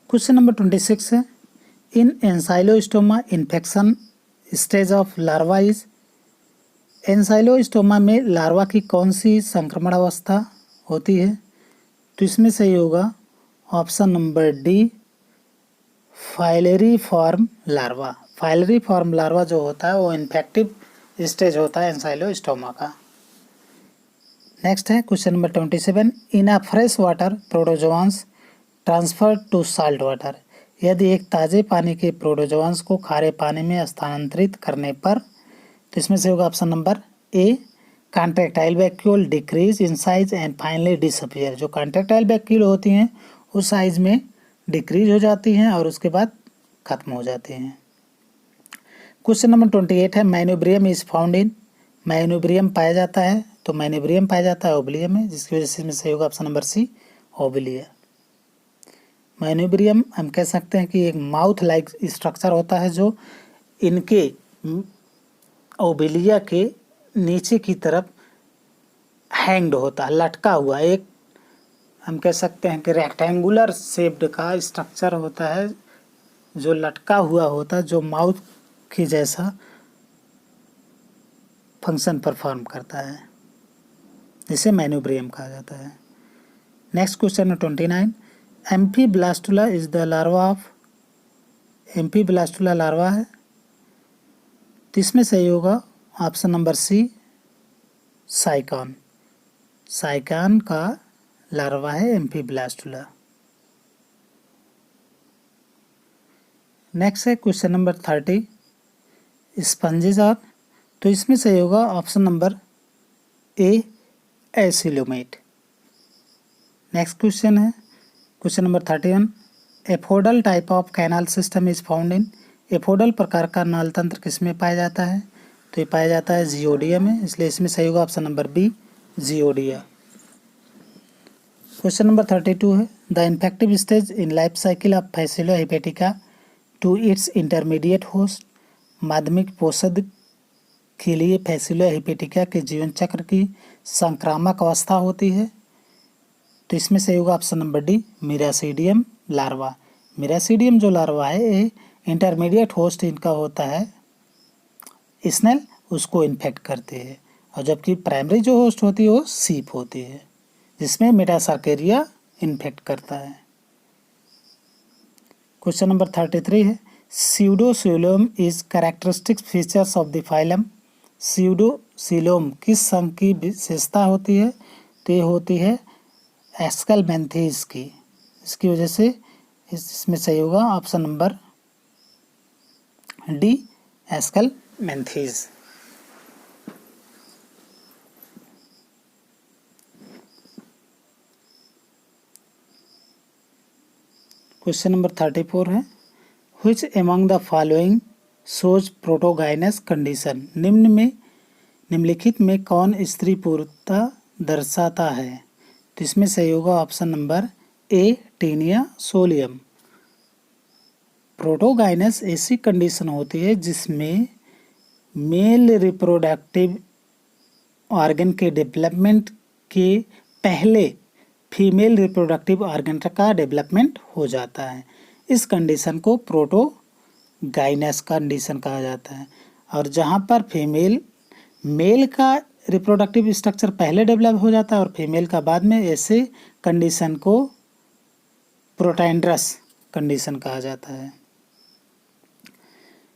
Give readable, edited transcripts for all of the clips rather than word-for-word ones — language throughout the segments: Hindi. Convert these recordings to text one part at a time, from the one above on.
क्वेश्चन नंबर 26 है, in Ancylostoma infection stage of larva is. Ancylostoma में लार्वा की कौन सी संक्रमण अवस्था होती है? तो इसमें सही होगा option number D, filariform larva. Filariform larva जो होता है वो इन्फेक्टिव स्टेज होता है एंसाइलोस्टोमा का। नेक्स्ट है question number 27, in a fresh water protozoans transfer to salt water. यदि एक ताज़े पानी के प्रोटोजोआंस को खारे पानी में स्थानांतरित करने पर, तो इसमें से होगा option number A, contractile vacuole decrease in size and finally disappear. जो कॉन्ट्रैक्टाइल वैक्यूल होती हैं उस साइज में डिक्रीज हो जाती हैं और उसके बाद खत्म हो जाती हैं। क्वेश्चन नंबर 28 है, मैनोब्रियम इज फाउंड इन। मैनोब्रियम पाया जाता है, तो मैनोब्रियम पाया जाता है ओबलियम में, जिसकी वजह से इसमें सही होगा ऑप्शन नंबर सी, ओबलिया। मैनोब्रियम हम कह सकते हैं कि एक माउथ लाइक स्ट्रक्चर होता है जो इनके ओबलिया के नीचे की तरफ हैंग्ड होता है, लटका हुआ। एक हम कह सकते हैं कि रेक्टेंगुलर शेप्ड का स्ट्रक्चर होता है जो लटका हुआ होता है, जो माउथ के जैसा फंक्शन परफॉर्म करता है, जिसे मैनोब्रियम कहा जाता है। नेक्स्ट क्वेश्चन है 29, amphiblastula is the larva of. Amphiblastula larva है, तो इसमें सही होगा ऑप्शन नंबर सी, साइकॉन। साइकॉन का लार्वा है एम्फीब्लास्टुला। नेक्स्ट है क्वेश्चन नंबर 30, स्पंजेस आर। तो इसमें सही होगा option number A, acoelomate. Next question है question number 31, aphodal type of canal system is found in. Aphodal प्रकार का नाल तंत्र किसमें पाया जाता है? तो ये पाया जाता है जियोडिया में, इसलिए इसमें सही होगा option number B, Geodia. Question number 32 है, the infective stage in life cycle of Fasciola hepatica to its intermediate host. माध्यमिक पोषक के लिए फैसिलो हेपेटिका के जीवन चक्र की संक्रामक अवस्था होती है, तो इसमें से होगा ऑप्शन नंबर डी, मिरासीडियम लार्वा। मिरासीडियम जो लार्वा है ये इंटरमीडिएट होस्ट इनका होता है स्नेल, उसको इन्फेक्ट करते हैं, और जबकि प्राइमरी जो होस्ट होती है वो सीप होती है, जिसमें मेटासार्केरिया इन्फेक्ट करता है। क्वेश्चन नंबर 33 है, स्यूडोसिलोम is characteristic features of the phylum. स्यूडोसिलोम किस संघ की विशेषता होती है? तो ये होती है एस्केलमेंथीज की। इसकी वजह से इसमें सही होगा option number D, Aschelminthes. Question number 34 है, which among the following shows protogynous condition. निम्नलिखित में कौन स्त्री पुरुषता दर्शाता है? तो इसमें सही होगा option number A, Taenia solium. Protogynous ऐसी कंडीशन होती है जिसमें मेल रिप्रोडक्टिव ऑर्गन के डेवलपमेंट के पहले फीमेल रिप्रोडक्टिव ऑर्गन का डेवलपमेंट हो जाता है। इस कंडीशन को प्रोटोगाइनस कंडीशन कहा जाता है। और जहाँ पर मेल का रिप्रोडक्टिव स्ट्रक्चर पहले डेवलप हो जाता है और फीमेल का बाद में, ऐसे कंडीशन को प्रोटैंड्रस कंडीशन कहा जाता है।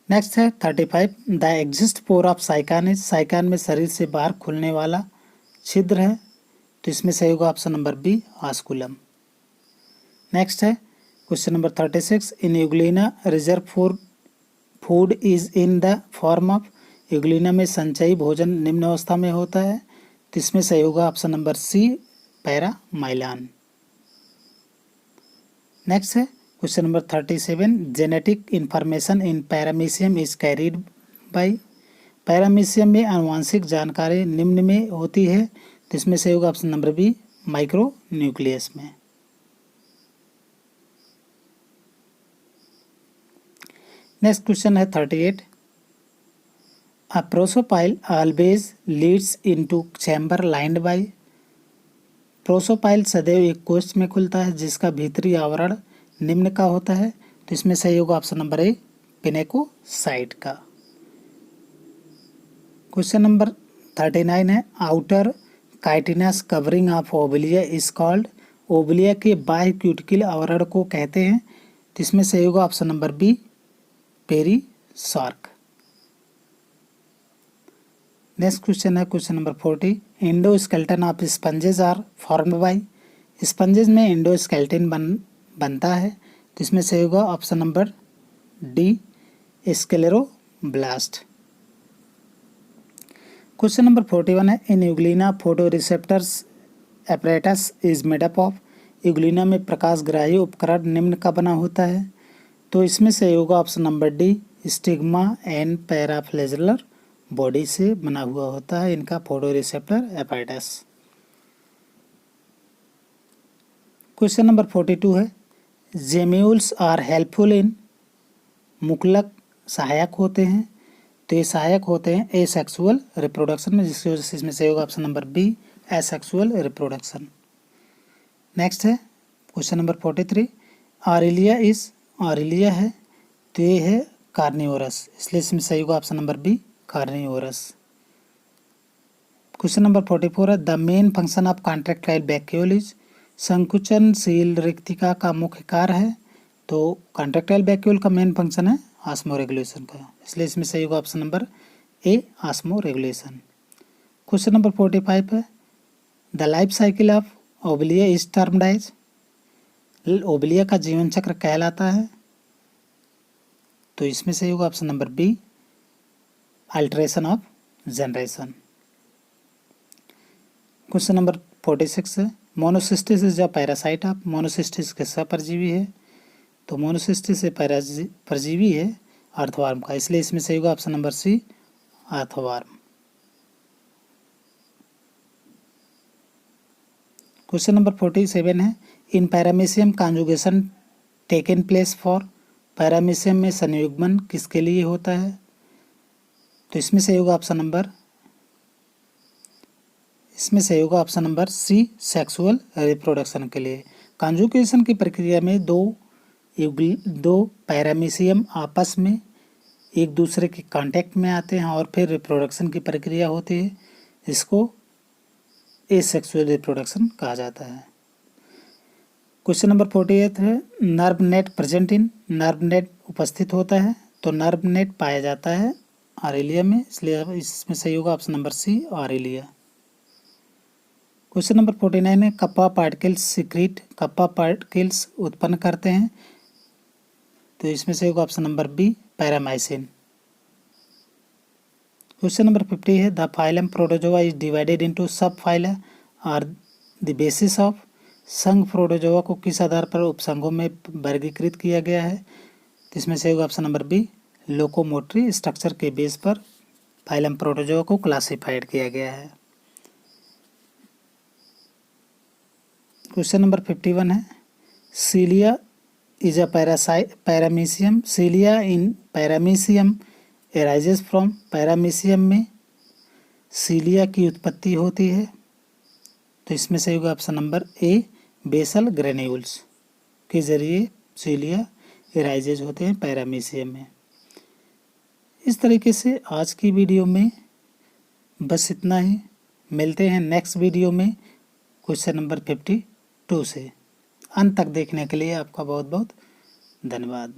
नेक्स्ट है 35, the exist pore of sycon is. Sycon में शरीर से बाहर खुलने वाला छिद्र है, तो इसमें सही होगा option number B, osculum. Next है question number 36, in Euglena reserve for food is in the form of. Euglena में संचयी भोजन निम्न अवस्था में होता है, तो इसमें सही होगा ऑप्शन नंबर सी, पैरामाइलान। नेक्स्ट है question number 37, genetic information in paramecium is carried bye. Paramecium में आनुवांशिक जानकारी निम्न में होती है, तो इसमें से होगा option number B, micronucleus में। नेक्स्ट क्वेश्चन है 38, a prosopyle always leads into chamber lined by. Prosopyle सदैव एक कोष्ठ में खुलता है जिसका भीतरी आवरण निम्न का होता है, तो इसमें सही होगा ऑप्शन नंबर ए, पिनेकोसाइट का। क्वेश्चन नंबर 39 है, outer chitinous covering of Obelia is called, Obelia के बाह्य क्यूटिकल आवरण को कहते हैं, तो इसमें सही होगा option number B, perisarc. Next question है question number 40, endoskeleton of sponges are formed by, sponges में एंडोस्केलेटन बनता है, तो इसमें सही होगा option number D, scleroblast. Question number 41 है, in Euglena photoreceptors apparatus is made up of, Euglena में प्रकाशग्राही उपकरण निम्न का बना होता है, तो इसमें सही होगा option number D, stigma and paraflagellar body से बना हुआ होता है इनका photoreceptor apparatus. Question number 42 है, जेम्यूल्स आर हेल्पफुल इन, मुक्लक सहायक होते हैं, तो ये सहायक होते हैं एसेक्सुअल रिप्रोडक्शन में, जिसकी वजह से इसमें सही होगा option number B, asexual reproduction. Next है question number 43, Aurelia is, Aurelia है तो ये है कार्निवोरस, इसलिए इसमें सही होगा option number B, carnivorous. Question number 44 है, the main function of contractile vacuole is, संकुचनशील रिक्तिका का मुख्य कार्य है, तो कॉन्ट्रैक्टाइल वैक्यूल का मेन फंक्शन है ऑस्मो रेगुलेशन का, इसलिए इसमें सही होगा option number A, osmoregulation. Question number 45 है, the life cycle of Obelia is termed as, Obelia का जीवन चक्र कहलाता है, तो इसमें सही होगा option number B, alteration of generation. Question number 46 है, Monocystis is a parasite of, Monocystis किसका परजीवी है, तो मोनोसिस्टिस परजीवी है अर्थवार्म का, इसलिए इसमें सही होगा option number C, earthworm. Question number 47 है, in Paramecium conjugation taken place for, Paramecium में संयुग्मन किसके लिए होता है, तो इसमें सही होगा option number C, sexual reproduction के लिए। कॉन्जुगेशन की प्रक्रिया में दो पैरामीशियम आपस में एक दूसरे के कांटेक्ट में आते हैं और फिर रिप्रोडक्शन की प्रक्रिया होती है, इसको एसेक्सुअल रिप्रोडक्शन कहा जाता है। क्वेश्चन नंबर 48 है, nerve net present in, nerve net उपस्थित होता है, तो नर्व नेट पाया जाता है ऑरिलिया में, इसलिए इसमें सही होगा option number C, Aurelia. Question number 49 है, kappa particles secrete, kappa particles उत्पन्न करते हैं, तो इसमें से होगा option number B, paramecin. Question number 50 है, the phylum Protozoa is divided into sub phyla are the basis of, संघ प्रोटोजोआ को किस आधार पर उपसंघों में वर्गीकृत किया गया है, तो इसमें से होगा option number B, locomotory structure के बेस पर फाइलम प्रोटोजोआ को क्लासिफाइड किया गया है। क्वेश्चन नंबर 51 है, cilia is a Paramecium, cilia in Paramecium arises from, Paramecium में सीलिया की उत्पत्ति होती है, तो इसमें से होगा option number A, basal granules के जरिए सीलिया एराइजेज होते हैं पैरामीशियम में। इस तरीके से आज की वीडियो में बस इतना ही, मिलते हैं नेक्स्ट वीडियो में क्वेश्चन नंबर 52 से। अंत तक देखने के लिए आपका बहुत बहुत धन्यवाद।